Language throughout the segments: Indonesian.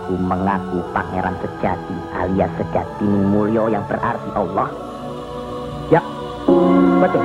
aku mengaku pangeran sejati alias sejati mulyo yang berarti Allah. Ya, betul.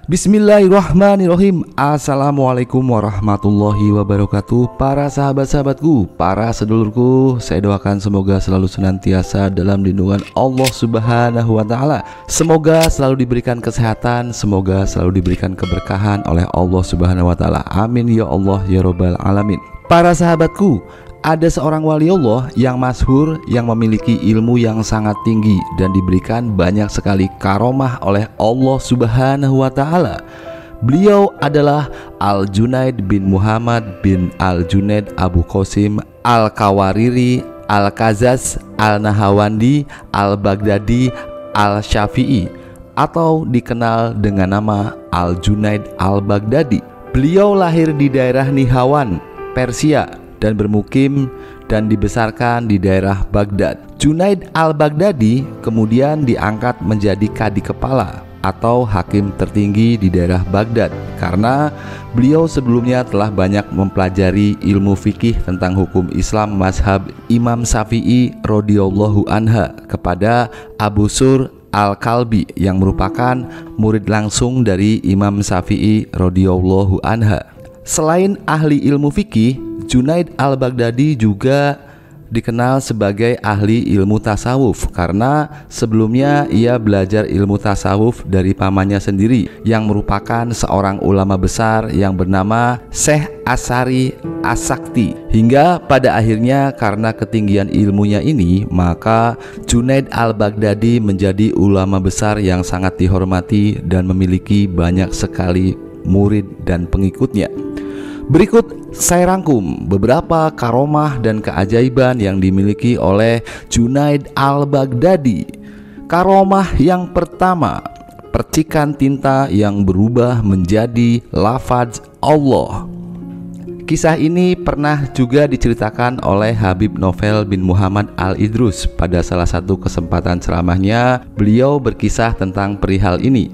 Bismillahirrahmanirrahim. Assalamualaikum warahmatullahi wabarakatuh. Para sahabat-sahabatku, para sedulurku, saya doakan semoga selalu senantiasa dalam lindungan Allah Subhanahu wa ta'ala. Semoga selalu diberikan kesehatan, semoga selalu diberikan keberkahan oleh Allah Subhanahu wa ta'ala. Amin ya Allah ya Rabbal alamin. Para sahabatku, ada seorang wali Allah yang masyhur, yang memiliki ilmu yang sangat tinggi dan diberikan banyak sekali karomah oleh Allah Subhanahu wa ta'ala. Beliau adalah Al-Junaid bin Muhammad bin Al-Junaid Abu Qasim Al-Kawariri Al-Kazaz Al-Nahawandi Al-Baghdadi Al-Syafi'i, atau dikenal dengan nama Al-Junaid Al-Baghdadi. Beliau lahir di daerah Nihawan, Persia, dan bermukim dan dibesarkan di daerah Baghdad. Junaid al-Baghdadi kemudian diangkat menjadi kadi kepala atau hakim tertinggi di daerah Baghdad karena beliau sebelumnya telah banyak mempelajari ilmu fikih tentang hukum Islam mazhab Imam Syafi'i radhiyallahu anha kepada Abu Sur al-Kalbi yang merupakan murid langsung dari Imam Syafi'i radhiyallahu anha. Selain ahli ilmu fikih, Junaid al-Baghdadi juga dikenal sebagai ahli ilmu tasawuf karena sebelumnya ia belajar ilmu tasawuf dari pamannya sendiri yang merupakan seorang ulama besar yang bernama Syekh Asy'ari As-Sakti. Hingga pada akhirnya karena ketinggian ilmunya ini, maka Junaid al-Baghdadi menjadi ulama besar yang sangat dihormati dan memiliki banyak sekali murid dan pengikutnya. Berikut saya rangkum beberapa karomah dan keajaiban yang dimiliki oleh Junaid al-Baghdadi. Karomah yang pertama, percikan tinta yang berubah menjadi lafaz Allah. Kisah ini pernah juga diceritakan oleh Habib Novel bin Muhammad Al-Idrus. Pada salah satu kesempatan ceramahnya, beliau berkisah tentang perihal ini.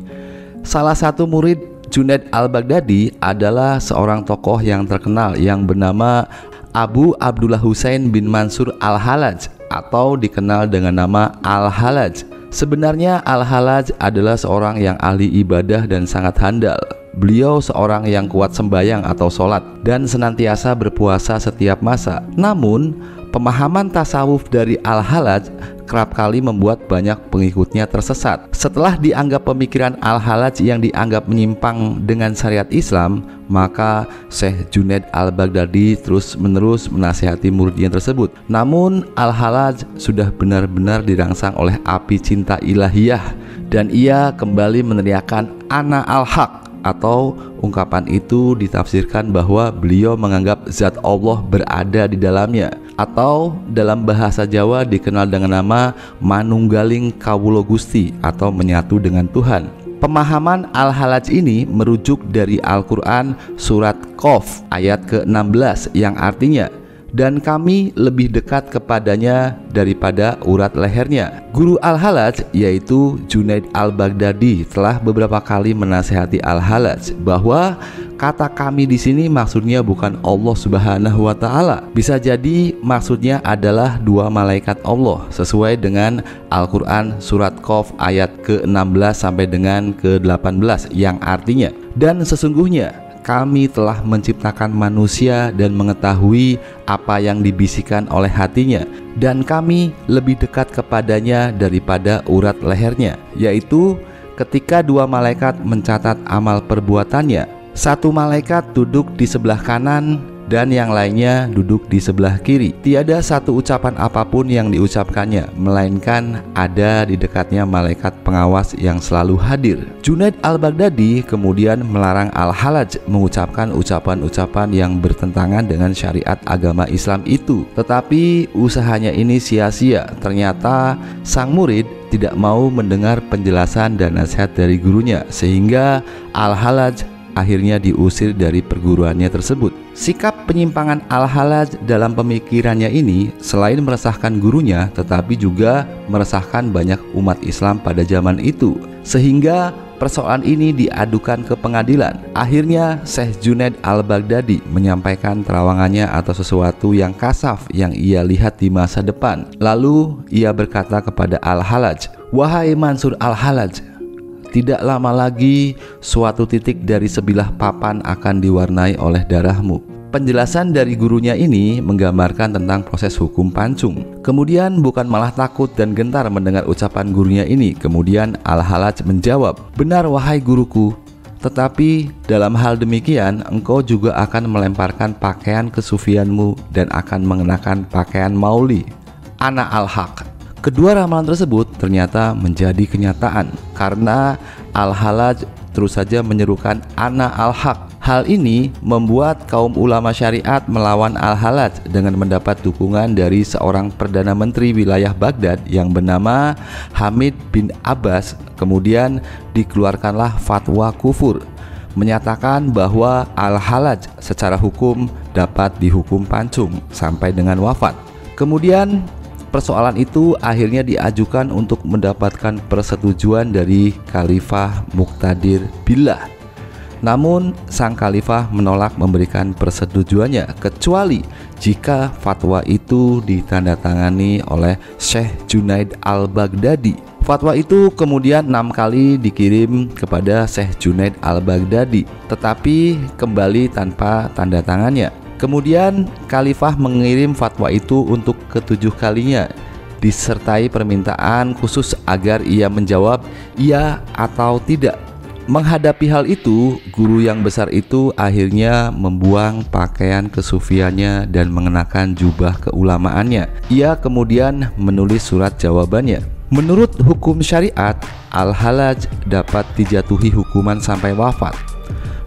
Salah satu murid Junaid al-Baghdadi adalah seorang tokoh yang terkenal yang bernama Abu Abdullah Husain bin Mansur al-Hallaj atau dikenal dengan nama Al-Hallaj. Sebenarnya Al-Hallaj adalah seorang yang ahli ibadah dan sangat handal. Beliau seorang yang kuat sembahyang atau sholat dan senantiasa berpuasa setiap masa. Namun pemahaman tasawuf dari Al-Hallaj kerap kali membuat banyak pengikutnya tersesat. Setelah dianggap pemikiran Al-Hallaj yang dianggap menyimpang dengan syariat Islam, maka Syekh Junaid al-Baghdadi terus-menerus menasihati muridnya tersebut. Namun Al-Hallaj sudah benar-benar dirangsang oleh api cinta ilahiyah dan ia kembali meneriakkan ana al-haq, atau ungkapan itu ditafsirkan bahwa beliau menganggap zat Allah berada di dalamnya, atau dalam bahasa Jawa dikenal dengan nama manunggaling kawula Gusti atau menyatu dengan Tuhan. Pemahaman Al-Hallaj ini merujuk dari Al-Quran surat Qaf ayat ke-16 yang artinya, dan kami lebih dekat kepadanya daripada urat lehernya. Guru Al-Hallaj yaitu Junaid al-Baghdadi telah beberapa kali menasihati Al-Hallaj bahwa kata kami di sini maksudnya bukan Allah Subhanahu wa ta'ala. Bisa jadi maksudnya adalah dua malaikat Allah sesuai dengan Al-Quran surat Qaf ayat ke-16 sampai dengan ke-18 yang artinya, dan sesungguhnya kami telah menciptakan manusia dan mengetahui apa yang dibisikkan oleh hatinya, dan kami lebih dekat kepadanya daripada urat lehernya, yaitu ketika dua malaikat mencatat amal perbuatannya. Satu malaikat duduk di sebelah kanan dan yang lainnya duduk di sebelah kiri. Tiada satu ucapan apapun yang diucapkannya, melainkan ada di dekatnya malaikat pengawas yang selalu hadir. Junaid al-Baghdadi kemudian melarang Al-Hallaj mengucapkan ucapan-ucapan yang bertentangan dengan syariat agama Islam itu. Tetapi usahanya ini sia-sia. Ternyata sang murid tidak mau mendengar penjelasan dan nasihat dari gurunya, sehingga Al-Hallaj akhirnya diusir dari perguruannya tersebut. Sikap penyimpangan Al-Hallaj dalam pemikirannya ini selain meresahkan gurunya, tetapi juga meresahkan banyak umat Islam pada zaman itu, sehingga persoalan ini diadukan ke pengadilan. Akhirnya Syekh Junaid al-Baghdadi menyampaikan terawangannya atau sesuatu yang kasaf yang ia lihat di masa depan. Lalu ia berkata kepada Al-Hallaj, "Wahai Mansur Al-Hallaj, tidak lama lagi suatu titik dari sebilah papan akan diwarnai oleh darahmu." Penjelasan dari gurunya ini menggambarkan tentang proses hukum pancung. Kemudian bukan malah takut dan gentar mendengar ucapan gurunya ini. Kemudian Al-Hallaj menjawab, "Benar wahai guruku, tetapi dalam hal demikian engkau juga akan melemparkan pakaian kesufianmu dan akan mengenakan pakaian mauli, ana al-haq." Kedua ramalan tersebut ternyata menjadi kenyataan karena Al-Hallaj terus saja menyerukan ana al-haq. Hal ini membuat kaum ulama syariat melawan Al-Hallaj dengan mendapat dukungan dari seorang Perdana Menteri wilayah Baghdad yang bernama Hamid bin Abbas. Kemudian dikeluarkanlah fatwa kufur, menyatakan bahwa Al-Hallaj secara hukum dapat dihukum pancung sampai dengan wafat. Kemudian persoalan itu akhirnya diajukan untuk mendapatkan persetujuan dari Khalifah Muqtadir Billah. Namun sang khalifah menolak memberikan persetujuannya kecuali jika fatwa itu ditandatangani oleh Syekh Junaid al-Baghdadi. Fatwa itu kemudian 6 kali dikirim kepada Syekh Junaid al-Baghdadi, tetapi kembali tanpa tanda tangannya. Kemudian khalifah mengirim fatwa itu untuk ke-7 kalinya, disertai permintaan khusus agar ia menjawab iya atau tidak. Menghadapi hal itu, guru yang besar itu akhirnya membuang pakaian kesufiannya dan mengenakan jubah keulamaannya. Ia kemudian menulis surat jawabannya. Menurut hukum syariat, Al-Hallaj dapat dijatuhi hukuman sampai wafat.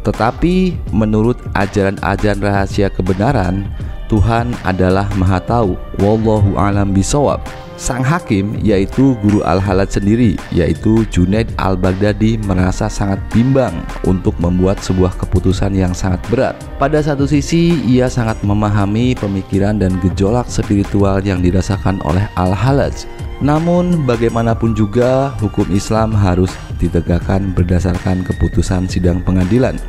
Tetapi menurut ajaran-ajaran rahasia kebenaran, Tuhan adalah Maha Tahu. Wallahu a'lam bishawab. Sang hakim, yaitu guru Al-Hallaj sendiri, yaitu Junaid al-Baghdadi, merasa sangat bimbang untuk membuat sebuah keputusan yang sangat berat. Pada satu sisi, ia sangat memahami pemikiran dan gejolak spiritual yang dirasakan oleh Al-Hallaj. Namun, bagaimanapun juga, hukum Islam harus ditegakkan berdasarkan keputusan sidang pengadilan.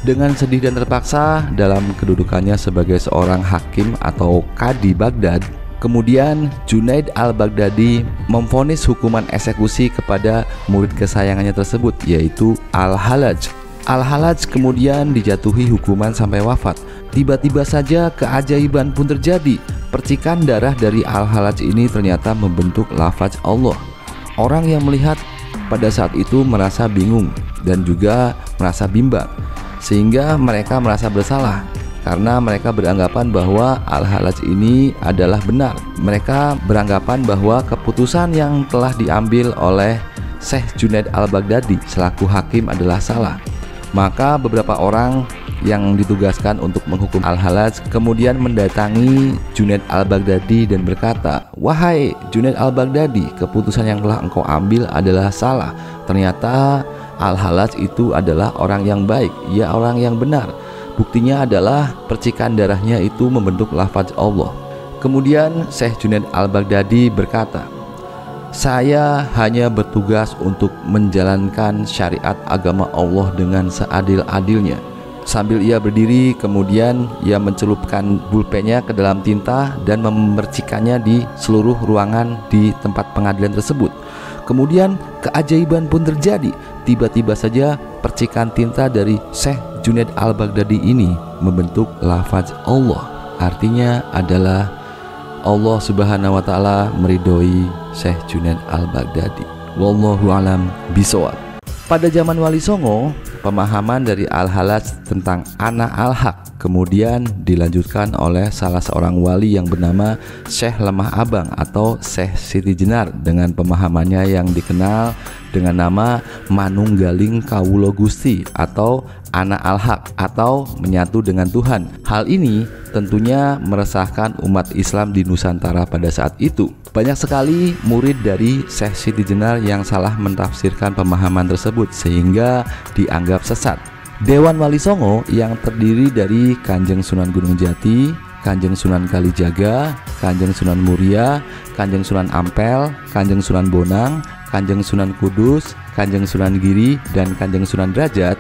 Dengan sedih dan terpaksa dalam kedudukannya sebagai seorang hakim atau qadi Baghdad, kemudian Junaid al-Baghdadi memvonis hukuman eksekusi kepada murid kesayangannya tersebut, yaitu Al-Hallaj. Al-Hallaj kemudian dijatuhi hukuman sampai wafat. Tiba-tiba saja keajaiban pun terjadi. Percikan darah dari Al-Hallaj ini ternyata membentuk lafaz Allah. Orang yang melihat pada saat itu merasa bingung dan juga merasa bimbang, sehingga mereka merasa bersalah karena mereka beranggapan bahwa Al-Hallaj ini adalah benar. Mereka beranggapan bahwa keputusan yang telah diambil oleh Syekh Junaid al-Baghdadi selaku hakim adalah salah. Maka beberapa orang yang ditugaskan untuk menghukum Al-Hallaj kemudian mendatangi Junaid al-Baghdadi dan berkata, "Wahai Junaid al-Baghdadi, keputusan yang telah engkau ambil adalah salah. Ternyata Al-Hallaj itu adalah orang yang baik, ia orang yang benar. Buktinya adalah percikan darahnya itu membentuk lafaz Allah." Kemudian Syekh Junaid al-Baghdadi berkata, "Saya hanya bertugas untuk menjalankan syariat agama Allah dengan seadil-adilnya." Sambil ia berdiri, kemudian ia mencelupkan pulpennya ke dalam tinta dan memercikannya di seluruh ruangan di tempat pengadilan tersebut. Kemudian keajaiban pun terjadi. Tiba-tiba saja percikan tinta dari Syekh Junaid al-Baghdadi ini membentuk lafaz Allah. Artinya adalah Allah Subhanahu wa taala meridhoi Syekh Junaid al-Baghdadi. Wallahu alam bishawab. Pada zaman Wali Songo, pemahaman dari Al-Hallaj tentang ana al-haq kemudian dilanjutkan oleh salah seorang wali yang bernama Syekh Lemah Abang atau Syekh Siti Jenar dengan pemahamannya yang dikenal dengan nama Manunggaling Kawula Gusti atau ana al-haq atau menyatu dengan Tuhan. Hal ini tentunya meresahkan umat Islam di Nusantara pada saat itu. Banyak sekali murid dari Syekh Siti Jenar yang salah mentafsirkan pemahaman tersebut sehingga dianggap sesat. Dewan Wali Songo yang terdiri dari Kanjeng Sunan Gunung Jati, Kanjeng Sunan Kalijaga, Kanjeng Sunan Muria, Kanjeng Sunan Ampel, Kanjeng Sunan Bonang, Kanjeng Sunan Kudus, Kanjeng Sunan Giri, dan Kanjeng Sunan Derajat.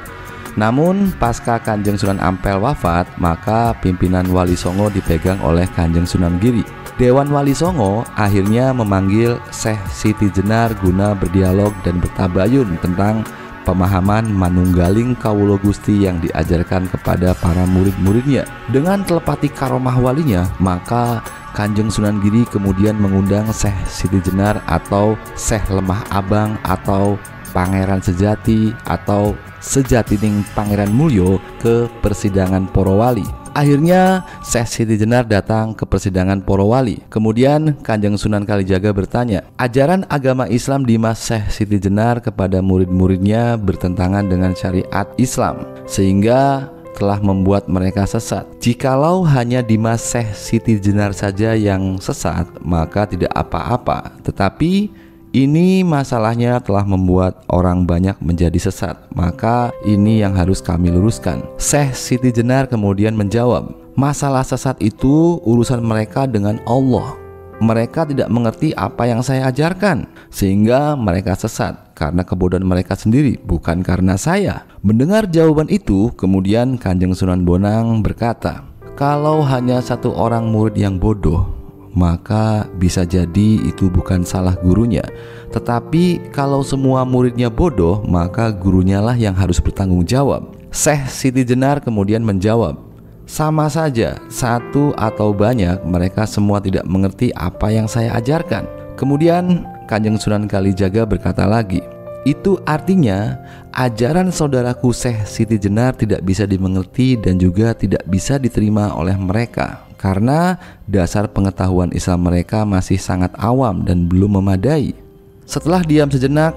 Namun pasca Kanjeng Sunan Ampel wafat, maka pimpinan Wali Songo dipegang oleh Kanjeng Sunan Giri. Dewan Wali Songo akhirnya memanggil Syekh Siti Jenar guna berdialog dan bertabayun tentang pemahaman manunggaling Kawula Gusti yang diajarkan kepada para murid-muridnya. Dengan telepati karomah walinya, maka Kanjeng Sunan Giri kemudian mengundang Syekh Siti Jenar atau Syekh Lemah Abang atau Pangeran Sejati atau Sejatining Pangeran Mulyo ke persidangan Para Wali. Akhirnya Syekh Siti Jenar datang ke persidangan Para Wali. Kemudian Kanjeng Sunan Kalijaga bertanya, ajaran agama Islam di Mas Syekh Siti Jenar kepada murid-muridnya bertentangan dengan syariat Islam, sehingga telah membuat mereka sesat. Jikalau hanya Dimas Syekh Siti Jenar saja yang sesat, maka tidak apa-apa. Tetapi ini masalahnya telah membuat orang banyak menjadi sesat, maka ini yang harus kami luruskan. Syekh Siti Jenar kemudian menjawab, masalah sesat itu urusan mereka dengan Allah. Mereka tidak mengerti apa yang saya ajarkan, sehingga mereka sesat karena kebodohan mereka sendiri, bukan karena saya. Mendengar jawaban itu, kemudian Kanjeng Sunan Bonang berkata, kalau hanya satu orang murid yang bodoh, maka bisa jadi itu bukan salah gurunya. Tetapi kalau semua muridnya bodoh, maka gurunya lah yang harus bertanggung jawab. Syekh Siti Jenar kemudian menjawab, sama saja, satu atau banyak, mereka semua tidak mengerti apa yang saya ajarkan. Kemudian Kanjeng Sunan Kalijaga berkata lagi, itu artinya ajaran saudaraku Syekh Siti Jenar tidak bisa dimengerti dan juga tidak bisa diterima oleh mereka, karena dasar pengetahuan Islam mereka masih sangat awam dan belum memadai. Setelah diam sejenak,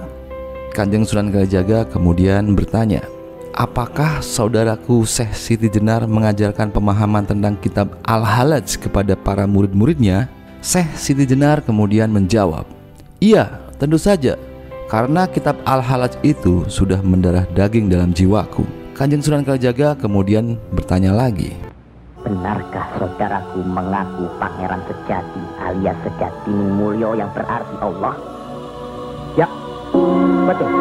Kanjeng Sunan Kalijaga kemudian bertanya, apakah saudaraku Syekh Siti Jenar mengajarkan pemahaman tentang kitab Al-Halaj kepada para murid-muridnya? Syekh Siti Jenar kemudian menjawab, iya, tentu saja, karena kitab Al-Halaj itu sudah mendarah daging dalam jiwaku. Kanjeng Sunan Kalijaga kemudian bertanya lagi, benarkah saudaraku mengaku Pangeran Sejati alias Sejatining Mulyo yang berarti Allah? Ya, betul.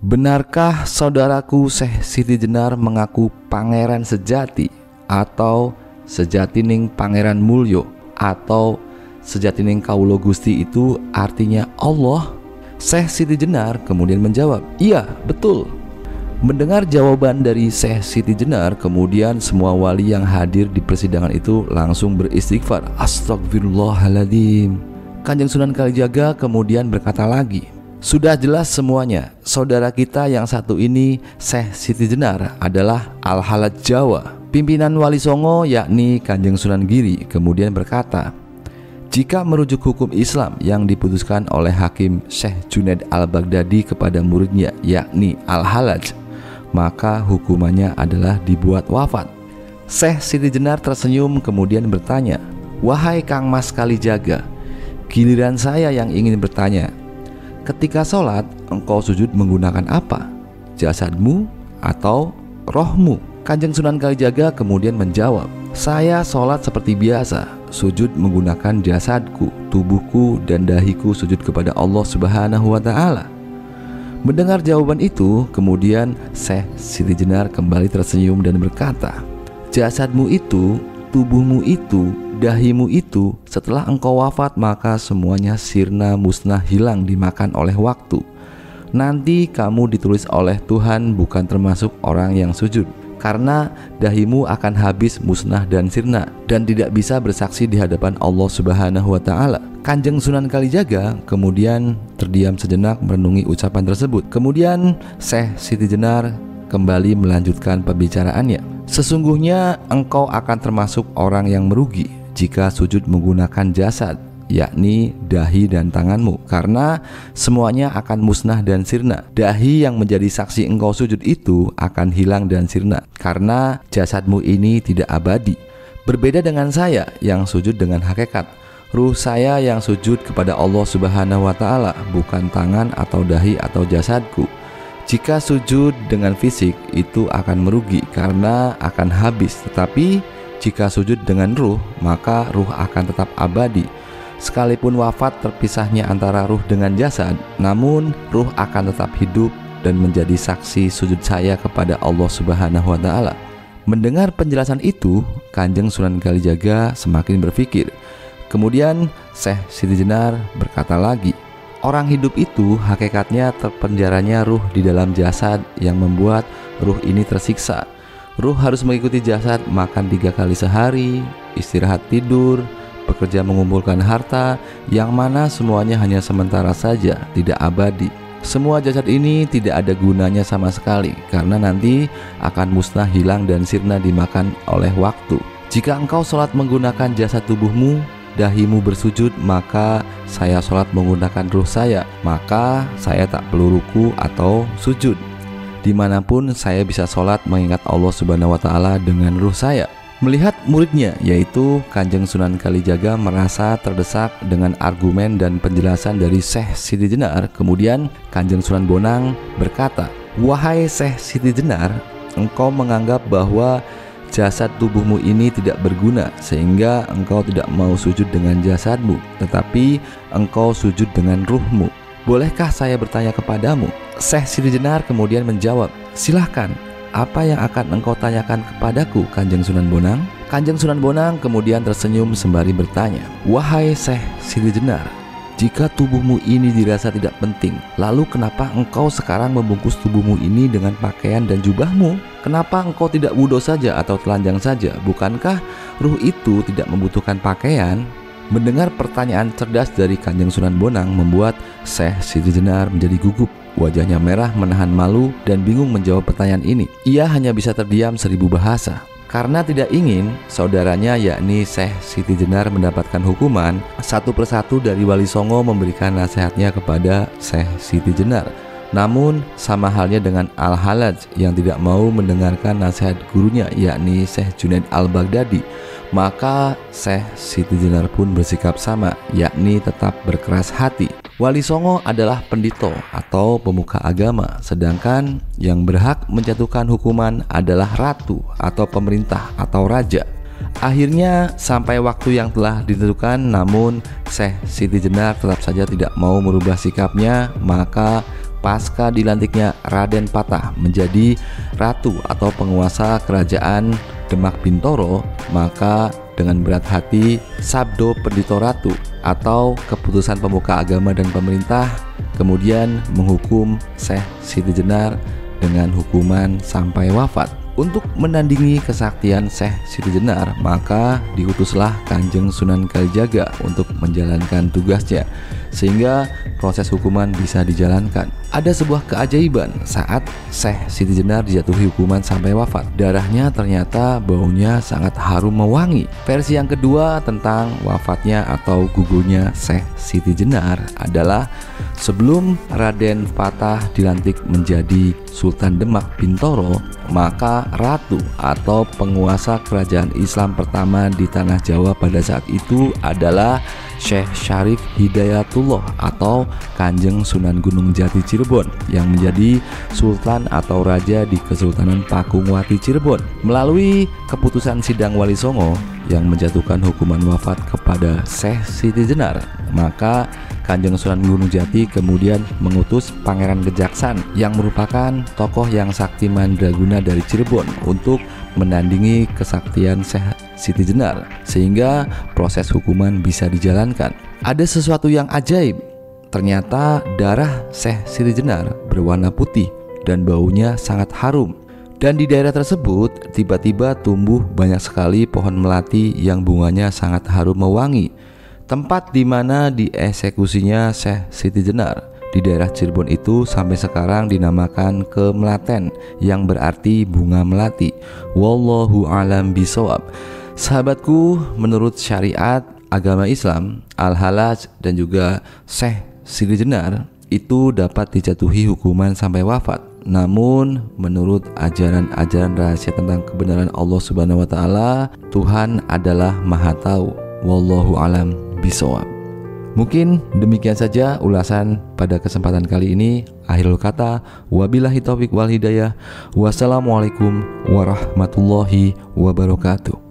Benarkah saudaraku Syekh Siti Jenar mengaku Pangeran Sejati atau Sejatining Pangeran Mulyo atau Sejatining Kawula Gusti itu artinya Allah? Syekh Siti Jenar kemudian menjawab, iya, betul. Mendengar jawaban dari Syekh Siti Jenar, kemudian semua wali yang hadir di persidangan itu langsung beristighfar, astagfirullahaladzim. Kanjeng Sunan Kalijaga kemudian berkata lagi, sudah jelas semuanya, saudara kita yang satu ini, Syekh Siti Jenar, adalah Al-Halaj Jawa. Pimpinan Wali Songo yakni Kanjeng Sunan Giri kemudian berkata, jika merujuk hukum Islam yang diputuskan oleh Hakim Syekh Junaid Al-Baghdadi kepada muridnya yakni Al-Halaj, maka hukumannya adalah dibuat wafat. Syekh Siti Jenar tersenyum kemudian bertanya, wahai Kang Mas Kalijaga, giliran saya yang ingin bertanya, ketika sholat engkau sujud menggunakan apa? Jasadmu atau rohmu? Kanjeng Sunan Kalijaga kemudian menjawab, saya sholat seperti biasa, sujud menggunakan jasadku, tubuhku dan dahiku sujud kepada Allah Subhanahu wa Ta'ala. Mendengar jawaban itu, kemudian Syekh Siti Jenar kembali tersenyum dan berkata, jasadmu itu, tubuhmu itu, dahimu itu, setelah engkau wafat maka semuanya sirna musnah hilang dimakan oleh waktu. Nanti kamu ditulis oleh Tuhan bukan termasuk orang yang sujud, karena dahimu akan habis musnah dan sirna dan tidak bisa bersaksi di hadapan Allah Subhanahu wa Ta'ala. Kanjeng Sunan Kalijaga kemudian terdiam sejenak merenungi ucapan tersebut. Kemudian Syekh Siti Jenar kembali melanjutkan pembicaraannya. Sesungguhnya engkau akan termasuk orang yang merugi jika sujud menggunakan jasad, yakni dahi dan tanganmu, karena semuanya akan musnah dan sirna. Dahi yang menjadi saksi engkau sujud itu akan hilang dan sirna, karena jasadmu ini tidak abadi. Berbeda dengan saya yang sujud dengan hakikat, ruh saya yang sujud kepada Allah Subhanahu wa Ta'ala, bukan tangan atau dahi atau jasadku. Jika sujud dengan fisik itu akan merugi karena akan habis, tetapi jika sujud dengan ruh maka ruh akan tetap abadi. sekalipun wafat terpisahnya antara ruh dengan jasad, namun ruh akan tetap hidup dan menjadi saksi sujud saya kepada Allah Subhanahu wa Ta'ala. Mendengar penjelasan itu, Kanjeng Sunan Kalijaga semakin berpikir. Kemudian Syekh Siti Jenar berkata lagi, orang hidup itu hakikatnya terpenjaranya ruh di dalam jasad yang membuat ruh ini tersiksa. Ruh harus mengikuti jasad makan 3 kali sehari, istirahat tidur, bekerja mengumpulkan harta, yang mana semuanya hanya sementara saja, tidak abadi. Semua jasad ini tidak ada gunanya sama sekali, karena nanti akan musnah, hilang, dan sirna dimakan oleh waktu. Jika engkau sholat menggunakan jasad tubuhmu, dahimu bersujud, maka saya sholat menggunakan ruh saya, maka saya tak perlu ruku atau sujud. Dimanapun saya bisa sholat mengingat Allah Subhanahu wa Ta'ala dengan ruh saya. Melihat muridnya yaitu Kanjeng Sunan Kalijaga merasa terdesak dengan argumen dan penjelasan dari Syekh Siti Jenar, kemudian Kanjeng Sunan Bonang berkata, wahai Syekh Siti Jenar, engkau menganggap bahwa jasad tubuhmu ini tidak berguna sehingga engkau tidak mau sujud dengan jasadmu, tetapi engkau sujud dengan ruhmu. Bolehkah saya bertanya kepadamu? Syekh Siti Jenar kemudian menjawab, silahkan. Apa yang akan engkau tanyakan kepadaku, Kanjeng Sunan Bonang? Kanjeng Sunan Bonang kemudian tersenyum sembari bertanya, wahai Syekh Siti Jenar, jika tubuhmu ini dirasa tidak penting, lalu kenapa engkau sekarang membungkus tubuhmu ini dengan pakaian dan jubahmu? Kenapa engkau tidak wudu saja atau telanjang saja? Bukankah ruh itu tidak membutuhkan pakaian? Mendengar pertanyaan cerdas dari Kanjeng Sunan Bonang membuat Syekh Siti Jenar menjadi gugup. Wajahnya merah menahan malu dan bingung menjawab pertanyaan ini. Ia hanya bisa terdiam 1000 bahasa. Karena tidak ingin saudaranya yakni Syekh Siti Jenar mendapatkan hukuman, satu persatu dari Wali Songo memberikan nasihatnya kepada Syekh Siti Jenar. Namun sama halnya dengan Al-Halaj yang tidak mau mendengarkan nasihat gurunya yakni Syekh Junaid Al-Baghdadi, maka Syekh Siti Jenar pun bersikap sama, yakni tetap berkeras hati. Wali Songo adalah pendito atau pemuka agama, sedangkan yang berhak menjatuhkan hukuman adalah ratu atau pemerintah atau raja. Akhirnya sampai waktu yang telah ditentukan, namun Syekh Siti Jenar tetap saja tidak mau merubah sikapnya. Maka pasca dilantiknya Raden Patah menjadi ratu atau penguasa kerajaan Demak Bintoro, maka dengan berat hati Sabdo Pendito Ratu atau keputusan pemuka agama dan pemerintah kemudian menghukum Syekh Siti Jenar dengan hukuman sampai wafat. Untuk menandingi kesaktian Syekh Siti Jenar, maka diutuslah Kanjeng Sunan Kalijaga untuk menjalankan tugasnya sehingga proses hukuman bisa dijalankan. Ada sebuah keajaiban saat Syekh Siti Jenar dijatuhi hukuman sampai wafat. Darahnya ternyata baunya sangat harum mewangi. Versi yang kedua tentang wafatnya atau gugurnya Syekh Siti Jenar adalah sebelum Raden Patah dilantik menjadi Sultan Demak Bintoro, maka ratu atau penguasa kerajaan Islam pertama di tanah Jawa pada saat itu adalah Syekh Syarif Hidayatullah atau Kanjeng Sunan Gunung Jati Cirebon yang menjadi sultan atau raja di Kesultanan Pakungwati Cirebon. Melalui keputusan sidang Wali Songo yang menjatuhkan hukuman wafat kepada Syekh Siti Jenar, maka Kanjeng Sunan Gunung Jati kemudian mengutus Pangeran Gejaksan yang merupakan tokoh yang sakti mandraguna dari Cirebon untuk menandingi kesaktian Syekh Siti Jenar sehingga proses hukuman bisa dijalankan. Ada sesuatu yang ajaib. Ternyata darah Syekh Siti Jenar berwarna putih dan baunya sangat harum. Dan di daerah tersebut tiba-tiba tumbuh banyak sekali pohon melati yang bunganya sangat harum mewangi. Tempat di mana dieksekusinya Syekh Siti Jenar di daerah Cirebon itu sampai sekarang dinamakan Kemelaten yang berarti bunga melati. Wallahu a'lam bishawab. Sahabatku, menurut syariat agama Islam, Al-Halaj dan juga Syekh Siti Jenar itu dapat dijatuhi hukuman sampai wafat. Namun menurut ajaran-ajaran rahasia tentang kebenaran Allah Subhanahu wa Ta'ala, Tuhan adalah Maha Tahu. Wallahu a'lam bishawab. Mungkin demikian saja ulasan pada kesempatan kali ini. Akhirul kata, wabillahi taufiq wal hidayah. Wassalamualaikum warahmatullahi wabarakatuh.